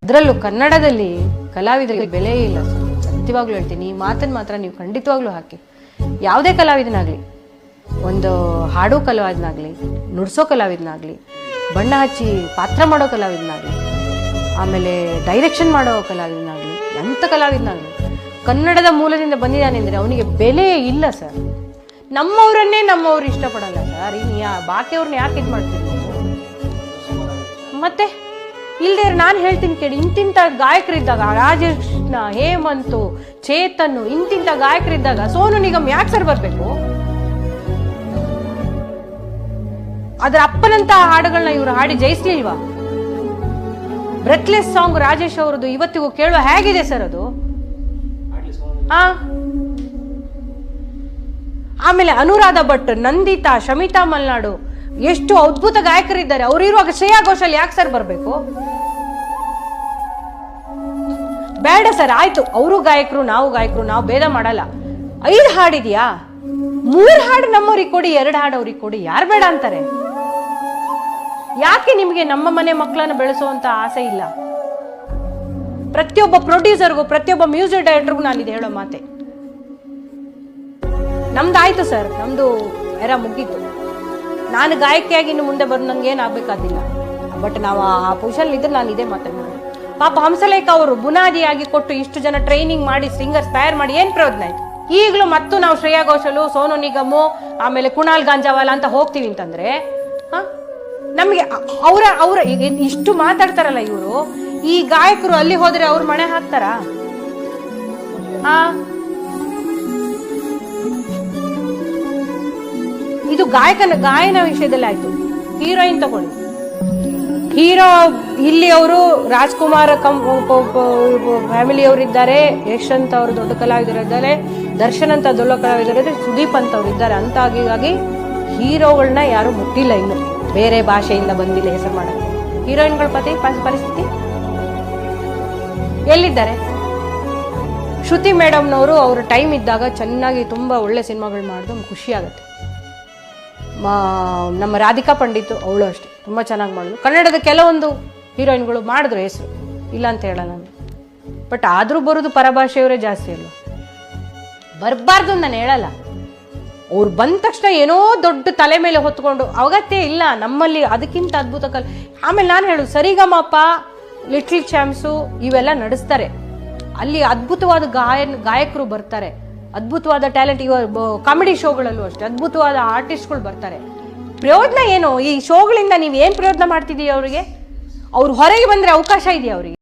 ಅದರಲ್ಲೂ ಕನ್ನಡದಲ್ಲಿ ಕಲಾವಿದರಿಗೆ ಬೆಲೆ ಇಲ್ಲ ಸರ್. ಸತ್ಯವಾಗ್ಲೂ ಹೇಳ್ತೀನಿ, ಈ ಮಾತನ್ನು ಮಾತ್ರ ನೀವು ಖಂಡಿತವಾಗ್ಲೂ ಹಾಕಿ. ಯಾವುದೇ ಕಲಾವಿದನಾಗಲಿ, ಒಂದು ಹಾಡೋ ಕಲಾವಿದನಾಗಲಿ, ನುಡಿಸೋ ಕಲಾವಿದನಾಗಲಿ, ಬಣ್ಣ ಹಚ್ಚಿ ಪಾತ್ರ ಮಾಡೋ ಕಲಾವಿದನಾಗಲಿ, ಆಮೇಲೆ ಡೈರೆಕ್ಷನ್ ಮಾಡೋ ಕಲಾವಿದನಾಗಲಿ, ಎಂಥ ಕಲಾವಿದನಾಗಲಿ ಕನ್ನಡದ ಮೂಲದಿಂದ ಬಂದಿದ್ದಾನೆ ಅಂದರೆ ಅವನಿಗೆ ಬೆಲೆ ಇಲ್ಲ ಸರ್. ನಮ್ಮವರನ್ನೇ ನಮ್ಮವ್ರು ಇಷ್ಟಪಡಲ್ಲ ಸರ್. ಇನ್ನು ಬಾಕಿಯವ್ರನ್ನ ಯಾಕೆ ಇದು ಮಾಡ್ತೀವಿ ಮತ್ತೆ? ಇಲ್ಲದೆ ನಾನು ಹೇಳ್ತೀನಿ ಕೇಳಿ, ಇಂತಿಂಥ ಗಾಯಕರಿದ್ದಾಗ ರಾಜೇಶ್, ಹೇಮಂತು, ಚೇತನ್, ಇಂತಿಂಥ ಗಾಯಕರಿದ್ದಾಗ ಸೋನು ನಿಗಮ್ ಯಾಕೆ ಸರ್ ಬರಬೇಕು? ಅದರ ಅಪ್ಪನಂತ ಹಾಡುಗಳನ್ನ ಇವರು ಹಾಡಿ ಜಯಿಸ್ಲಿಲ್ವಾ? ಬ್ರೆತ್ಲೆಸ್ ಸಾಂಗ್ ರಾಜೇಶ್ ಅವರದು ಇವತ್ತಿಗೂ ಕೇಳುವ ಹೇಗಿದೆ ಸರ್ ಅದು? ಆಮೇಲೆ ಅನುರಾಧ ಭಟ್, ನಂದಿತಾ, ಶಮಿತಾ ಮಲ್ನಾಡು, ಎಷ್ಟು ಅದ್ಭುತ ಗಾಯಕರಿದ್ದಾರೆ. ಅವ್ರು ಇರುವಾಗ ಶ್ರೇಯಾ ಘೋಷಾಲ್ ಯಾಕೆ ಸರ್ ಬರಬೇಕು? ಬೇಡ ಸರ್, ಆಯ್ತು, ಅವರು ಗಾಯಕರು, ನಾವು ಭೇದ ಮಾಡಲ್ಲ. 5 ಹಾಡಿದ್ಯಾ, 3 ಹಾಡು ನಮ್ಮವ್ರಿಗೆ ಕೊಡಿ, 2 ಹಾಡು ಅವ್ರಿಗೆ ಕೊಡಿ, ಯಾರು ಬೇಡ ಅಂತಾರೆ? ಯಾಕೆ ನಿಮಗೆ ನಮ್ಮ ಮನೆ ಮಕ್ಕಳನ್ನು ಬೆಳೆಸುವಂತ ಆಸೆ ಇಲ್ಲ? ಪ್ರತಿಯೊಬ್ಬ ಪ್ರೊಡ್ಯೂಸರ್ಗೂ, ಪ್ರತಿಯೊಬ್ಬ ಮ್ಯೂಸಿಕ್ ಡೈರೆಕ್ಟರ್ಗೂ ನಾನು ಇದು ಹೇಳೋ ಮಾತೆ. ನಮ್ದಾಯ್ತು ಸರ್, ನಮ್ದು ಎರ ಮುಗೀತು. ನಾನು ಗಾಯಕಿಯಾಗಿ ಇನ್ನು ಮುಂದೆ ಬಂದು ನಂಗೆ ಏನು ಆಗ್ಬೇಕಾದಿಲ್ಲ. ಬಟ್ ನಾವು ಆ ಪೊಸಿಷನ್ ಇದ್ರೆ ನಾನು ಇದೇ ಮಾತಾಡೋದು. ಪಾಪ ಹಂಸಲೇಖ ಅವರು ಬುನಾದಿಯಾಗಿ ಕೊಟ್ಟು ಇಷ್ಟು ಜನ ಟ್ರೈನಿಂಗ್ ಮಾಡಿ ಸಿಂಗರ್ಸ್ ತಯಾರು ಮಾಡಿ ಏನು ಪ್ರಯೋಜನ ಆಯ್ತು? ಈಗಲೂ ಮತ್ತು ನಾವು ಶ್ರೇಯಾ ಘೋಷಾಲ್, ಸೋನು ನಿಗಮ್, ಆಮೇಲೆ ಕುಣಾಲ್ ಗಾಂಜಾವಾಲ ಅಂತ ಹೋಗ್ತೀವಿ ಅಂತಂದ್ರೆ ನಮಗೆ ಅವರ ಇಷ್ಟು ಮಾತಾಡ್ತಾರಲ್ಲ ಇವರು, ಈ ಗಾಯಕರು ಅಲ್ಲಿ ಹೋದ್ರೆ ಅವ್ರ ಮನೆ ಹಾಕ್ತಾರ? ಇದು ಗಾಯನ ವಿಷಯದಲ್ಲಿ ಆಯ್ತು. ಹೀರೋಯಿನ್ ತಗೊಳ್ಳಿ, ಹೀರೋ ಇಲ್ಲಿ ಅವರು ರಾಜ್ಕುಮಾರ್ ಫ್ಯಾಮಿಲಿ ಅವರಿದ್ದಾರೆ, ಯಶವಂತ್ ಅವರು ದೊಡ್ಡ ಕಲಾವಿದರಿದ್ದಾರೆ, ದರ್ಶನ್ ಅಂತ ದೊಡ್ಡ ಕಲಾವಿದರಿದ್ದಾರೆ, ಸುದೀಪ್ ಅಂತ ಅವ್ರು ಇದ್ದಾರೆ. ಅಂತಾಗಿ ಹೀರೋಗಳನ್ನ ಯಾರು ಮುಟ್ಟಿಲ್ಲ ಇನ್ನು, ಬೇರೆ ಭಾಷೆಯಿಂದ ಬಂದಿಲ್ಲ ಹೆಸರು ಮಾಡೋದು. ಹೀರೋಯಿನ್ಗಳ ಪರಿಸ್ಥಿತಿ ಎಲ್ಲಿದ್ದಾರೆ? ಶ್ರುತಿ ಮೇಡಮ್ನವರು ಅವ್ರ ಟೈಮ್ ಇದ್ದಾಗ ಚೆನ್ನಾಗಿ ತುಂಬ ಒಳ್ಳೆ ಸಿನಿಮಾಗಳು ಮಾಡಿದ್ರು, ಖುಷಿ ಆಗುತ್ತೆ. ನಮ್ಮ ರಾಧಿಕಾ ಪಂಡಿತ್ ಅವಳು ಅಷ್ಟೇ ತುಂಬ ಚೆನ್ನಾಗಿ ಮಾಡಿದ್ರು. ಕನ್ನಡದ ಕೆಲವೊಂದು ಹೀರೋಯಿನ್ಗಳು ಮಾಡಿದ್ರು ಹೆಸರು, ಇಲ್ಲ ಅಂತ ಹೇಳಲ್ಲ ನಾನು. ಬಟ್ ಆದರೂ ಬರೋದು ಪರಭಾಷೆಯವರೇ ಜಾಸ್ತಿ ಅಲ್ಲ, ಬರಬಾರ್ದು ನಾನು ಹೇಳಲ್ಲ. ಅವ್ರು ಬಂದ ತಕ್ಷಣ ಏನೋ ದೊಡ್ಡ ತಲೆ ಮೇಲೆ ಹೊತ್ಕೊಂಡು ಅಗತ್ಯ ಇಲ್ಲ. ನಮ್ಮಲ್ಲಿ ಅದಕ್ಕಿಂತ ಅದ್ಭುತ ಆಮೇಲೆ ನಾನು ಹೇಳೋದು, ಸರಿಗಮಪ, ಲಿಟಲ್ ಚಾಂಪ್ಸು ಇವೆಲ್ಲ ನಡೆಸ್ತಾರೆ. ಅಲ್ಲಿ ಅದ್ಭುತವಾದ ಗಾಯಕರು ಬರ್ತಾರೆ, ಅದ್ಭುತವಾದ ಟ್ಯಾಲೆಂಟ್. ಕಾಮಿಡಿ ಶೋಗಳಲ್ಲೂ ಅಷ್ಟೇ ಅದ್ಭುತವಾದ ಆರ್ಟಿಸ್ಟ್ಗಳು ಬರ್ತಾರೆ. ಪ್ರಯೋಜನ ಏನು? ಈ ಶೋಗಳಿಂದ ನೀವು ಏನು ಪ್ರಯೋಜನ ಮಾಡ್ತಿದ್ದೀವಿ? ಅವರಿಗೆ ಅವ್ರು ಹೊರಗೆ ಬಂದರೆ ಅವಕಾಶ ಇದೆಯಾ ಅವರಿಗೆ?